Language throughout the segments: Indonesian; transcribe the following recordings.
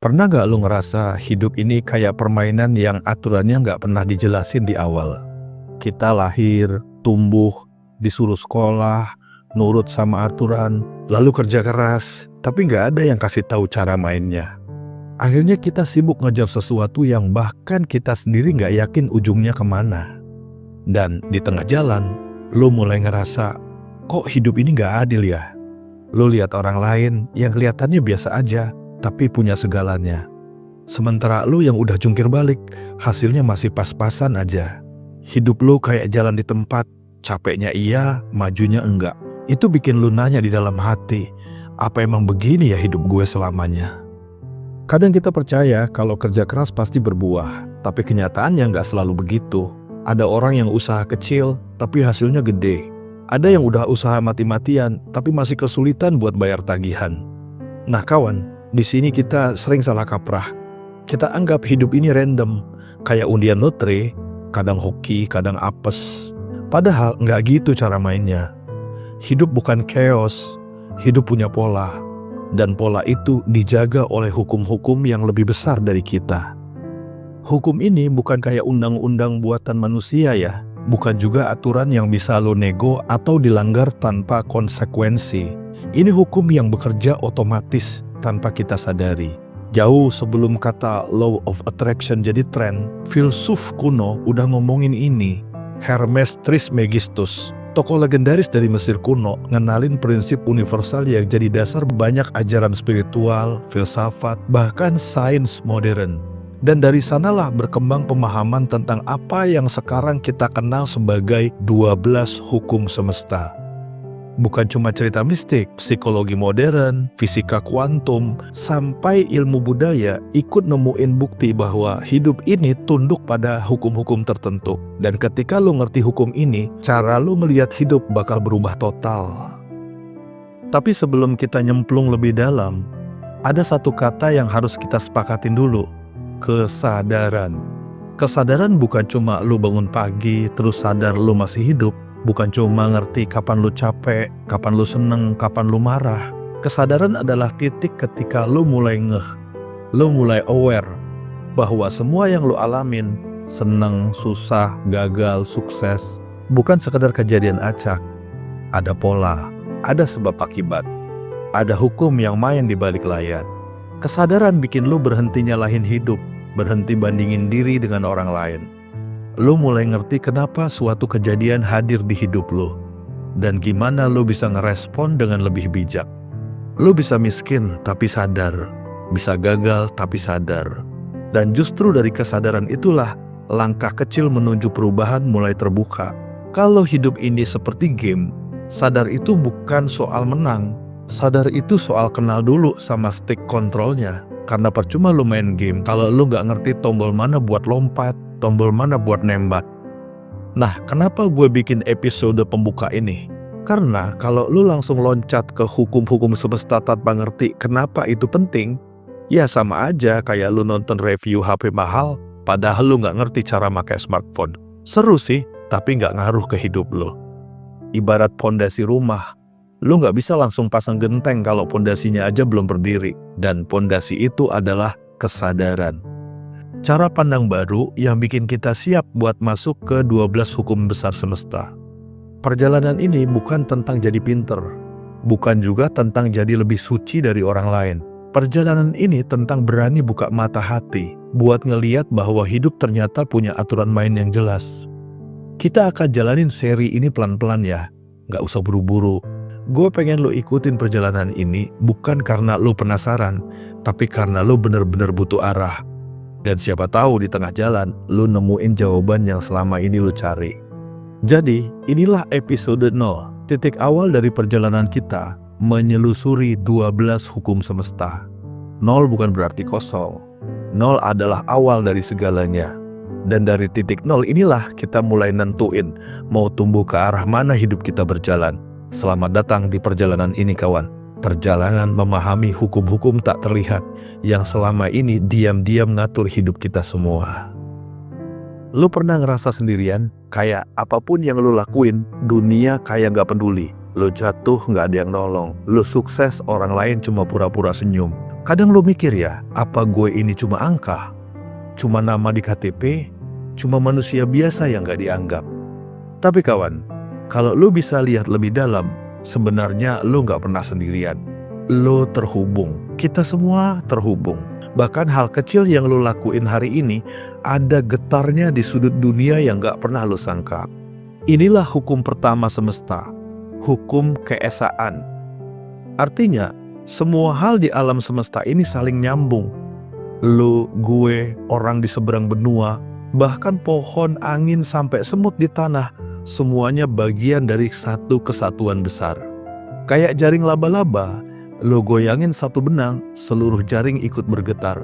Pernah gak lu ngerasa hidup ini kayak permainan yang aturannya gak pernah dijelasin di awal? Kita lahir, tumbuh, disuruh sekolah, nurut sama aturan, lalu kerja keras, tapi gak ada yang kasih tahu cara mainnya. Akhirnya kita sibuk ngejar sesuatu yang bahkan kita sendiri gak yakin ujungnya kemana. Dan di tengah jalan, lu mulai ngerasa, kok hidup ini gak adil ya? Lu lihat orang lain yang kelihatannya biasa aja, tapi punya segalanya. Sementara lu yang udah jungkir balik, hasilnya masih pas-pasan aja. Hidup lu kayak jalan di tempat, capeknya iya, majunya enggak. Itu bikin lu nanya di dalam hati, apa emang begini ya hidup gue selamanya? Kadang kita percaya kalau kerja keras pasti berbuah, tapi kenyataannya nggak selalu begitu. Ada orang yang usaha kecil, tapi hasilnya gede. Ada yang udah usaha mati-matian, tapi masih kesulitan buat bayar tagihan. Nah kawan, di sini kita sering salah kaprah. Kita anggap hidup ini random, kayak undian lotre, kadang hoki, kadang apes. Padahal nggak gitu cara mainnya. Hidup bukan chaos, hidup punya pola. Dan pola itu dijaga oleh hukum-hukum yang lebih besar dari kita. Hukum ini bukan kayak undang-undang buatan manusia ya. Bukan juga aturan yang bisa lo nego atau dilanggar tanpa konsekuensi. Ini hukum yang bekerja otomatis tanpa kita sadari. Jauh sebelum kata law of attraction jadi tren, filsuf kuno udah ngomongin ini. Hermes Trismegistus, tokoh legendaris dari Mesir kuno, ngenalin prinsip universal yang jadi dasar banyak ajaran spiritual, filsafat, bahkan sains modern. Dan dari sanalah berkembang pemahaman tentang apa yang sekarang kita kenal sebagai 12 hukum semesta. Bukan cuma cerita mistik, psikologi modern, fisika kuantum, sampai ilmu budaya ikut nemuin bukti bahwa hidup ini tunduk pada hukum-hukum tertentu. Dan ketika lu ngerti hukum ini, cara lu melihat hidup bakal berubah total. Tapi sebelum kita nyemplung lebih dalam, ada satu kata yang harus kita sepakatin dulu. Kesadaran. Kesadaran bukan cuma lu bangun pagi terus sadar lu masih hidup. Bukan cuma ngerti kapan lu capek, kapan lu seneng, kapan lu marah. Kesadaran adalah titik ketika lu mulai ngeh. Lu mulai aware bahwa semua yang lu alamin, seneng, susah, gagal, sukses, bukan sekedar kejadian acak. Ada pola, ada sebab akibat. Ada hukum yang main di balik layar. Kesadaran bikin lu berhenti nyalahin hidup, berhenti bandingin diri dengan orang lain. Lu mulai ngerti kenapa suatu kejadian hadir di hidup lu, dan gimana lu bisa ngerespon dengan lebih bijak. Lu bisa miskin tapi sadar, bisa gagal tapi sadar. Dan justru dari kesadaran itulah langkah kecil menuju perubahan mulai terbuka. Kalau hidup ini seperti game, sadar itu bukan soal menang. Sadar itu soal kenal dulu sama stick kontrolnya. Karena percuma lu main game kalau lu gak ngerti tombol mana buat lompat, tombol mana buat nembak. Nah, kenapa gue bikin episode pembuka ini? Karena kalau lu langsung loncat ke hukum-hukum semesta tanpa ngerti kenapa itu penting, ya sama aja kayak lu nonton review HP mahal, padahal lu gak ngerti cara pakai smartphone. Seru sih, tapi gak ngaruh ke hidup lu. Ibarat pondasi rumah. Lu nggak bisa langsung pasang genteng kalau pondasinya aja belum berdiri. Dan pondasi itu adalah kesadaran. Cara pandang baru yang bikin kita siap buat masuk ke 12 hukum besar semesta. Perjalanan ini bukan tentang jadi pinter. Bukan juga tentang jadi lebih suci dari orang lain. Perjalanan ini tentang berani buka mata hati. Buat ngeliat bahwa hidup ternyata punya aturan main yang jelas. Kita akan jalanin seri ini pelan-pelan ya. Nggak usah buru-buru. Gue pengen lo ikutin perjalanan ini bukan karena lo penasaran, tapi karena lo bener-bener butuh arah. Dan siapa tahu di tengah jalan lo nemuin jawaban yang selama ini lo cari. Jadi inilah episode 0, titik awal dari perjalanan kita menyelusuri 12 hukum semesta. 0 bukan berarti kosong. 0 adalah awal dari segalanya. Dan dari titik 0 inilah kita mulai nentuin mau tumbuh ke arah mana hidup kita berjalan. Selamat datang di perjalanan ini kawan. Perjalanan memahami hukum-hukum tak terlihat yang selama ini diam-diam ngatur hidup kita semua. Lu pernah ngerasa sendirian? Kayak apapun yang lu lakuin, dunia kayak gak peduli. Lu jatuh gak ada yang nolong. Lu sukses, orang lain cuma pura-pura senyum. Kadang lo mikir ya, apa gue ini cuma angka? Cuma nama di KTP? Cuma manusia biasa yang gak dianggap? Tapi kawan, kalau lo bisa lihat lebih dalam, sebenarnya lo gak pernah sendirian. Lo terhubung, kita semua terhubung. Bahkan hal kecil yang lo lakuin hari ini, ada getarnya di sudut dunia yang gak pernah lo sangka. Inilah hukum pertama semesta, hukum keesaan. Artinya, semua hal di alam semesta ini saling nyambung. Lo, gue, orang di seberang benua, bahkan pohon, angin, sampai semut di tanah, semuanya bagian dari satu kesatuan besar. Kayak jaring laba-laba, lo goyangin satu benang, seluruh jaring ikut bergetar.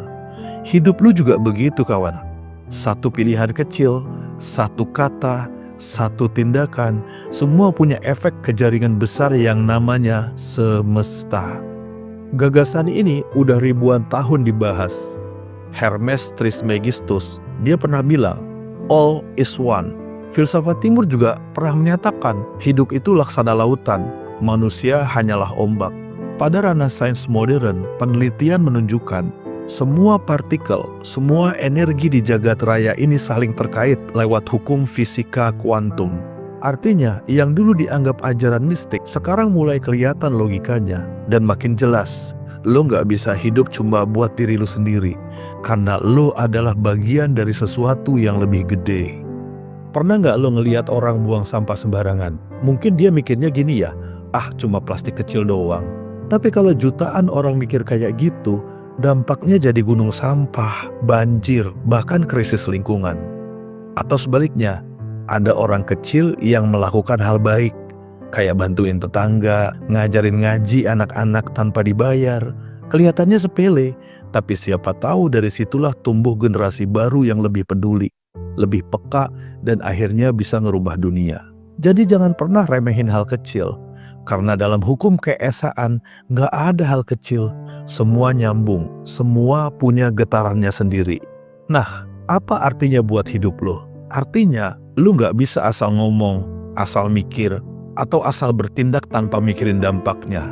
Hidup lo juga begitu kawan. Satu pilihan kecil, satu kata, satu tindakan, semua punya efek ke jaringan besar yang namanya semesta. Gagasan ini udah ribuan tahun dibahas. Hermes Trismegistus, dia pernah bilang, all is one. Filsafat Timur juga pernah menyatakan, hidup itu laksana lautan, manusia hanyalah ombak. Pada ranah sains modern, penelitian menunjukkan, semua partikel, semua energi di jagat raya ini saling terkait lewat hukum fisika kuantum. Artinya, yang dulu dianggap ajaran mistik, sekarang mulai kelihatan logikanya. Dan makin jelas, lo gak bisa hidup cuma buat diri lo sendiri. Karena lo adalah bagian dari sesuatu yang lebih gede. Pernah gak lo ngelihat orang buang sampah sembarangan? Mungkin dia mikirnya gini ya, cuma plastik kecil doang. Tapi kalau jutaan orang mikir kayak gitu, dampaknya jadi gunung sampah, banjir, bahkan krisis lingkungan. Atau sebaliknya, ada orang kecil yang melakukan hal baik, kayak bantuin tetangga, ngajarin ngaji anak-anak tanpa dibayar. Kelihatannya sepele, tapi siapa tahu dari situlah tumbuh generasi baru yang lebih peduli, lebih peka, dan akhirnya bisa ngerubah dunia. Jadi jangan pernah remehin hal kecil, karena dalam hukum keesaan nggak ada hal kecil, semua nyambung, semua punya getarannya sendiri. Nah, apa artinya buat hidup lo? Artinya, lu nggak bisa asal ngomong, asal mikir, atau asal bertindak tanpa mikirin dampaknya.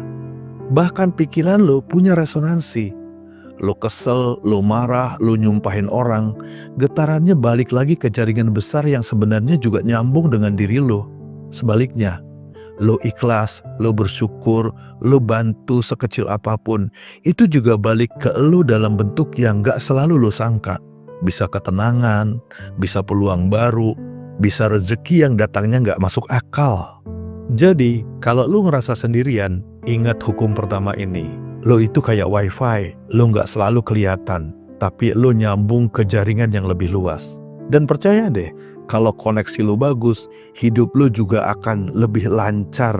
Bahkan pikiran lu punya resonansi. Lu kesel, lu marah, lu nyumpahin orang, getarannya balik lagi ke jaringan besar yang sebenarnya juga nyambung dengan diri lu. Sebaliknya, lu ikhlas, lu bersyukur, lu bantu sekecil apapun, itu juga balik ke lu dalam bentuk yang nggak selalu lu sangka. Bisa ketenangan, bisa peluang baru, bisa rezeki yang datangnya nggak masuk akal. Jadi, kalau lu ngerasa sendirian, ingat hukum pertama ini. Lu itu kayak wifi, lu nggak selalu kelihatan, tapi lu nyambung ke jaringan yang lebih luas. Dan percaya deh, kalau koneksi lu bagus, hidup lu juga akan lebih lancar.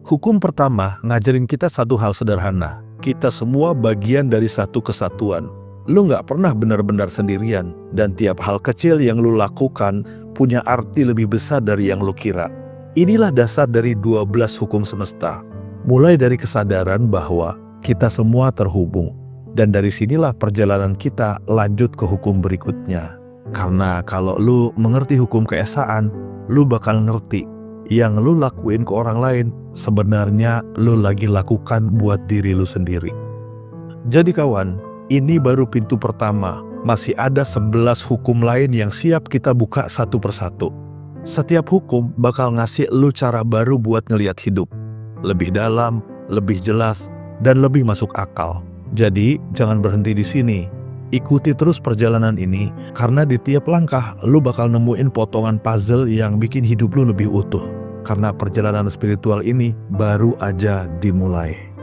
Hukum pertama ngajarin kita satu hal sederhana. Kita semua bagian dari satu kesatuan. Lu gak pernah benar-benar sendirian, dan tiap hal kecil yang lu lakukan punya arti lebih besar dari yang lu kira. Inilah dasar dari 12 hukum semesta. Mulai dari kesadaran bahwa kita semua terhubung. Dan dari sinilah perjalanan kita lanjut ke hukum berikutnya. Karena kalau lu mengerti hukum keesaan, lu bakal ngerti yang lu lakuin ke orang lain sebenarnya lu lagi lakukan buat diri lu sendiri. Jadi kawan, ini baru pintu pertama. Masih ada 11 hukum lain yang siap kita buka satu persatu. Setiap hukum bakal ngasih lu cara baru buat ngelihat hidup. Lebih dalam, lebih jelas, dan lebih masuk akal. Jadi, jangan berhenti di sini. Ikuti terus perjalanan ini, karena di tiap langkah lu bakal nemuin potongan puzzle yang bikin hidup lu lebih utuh. Karena perjalanan spiritual ini baru aja dimulai.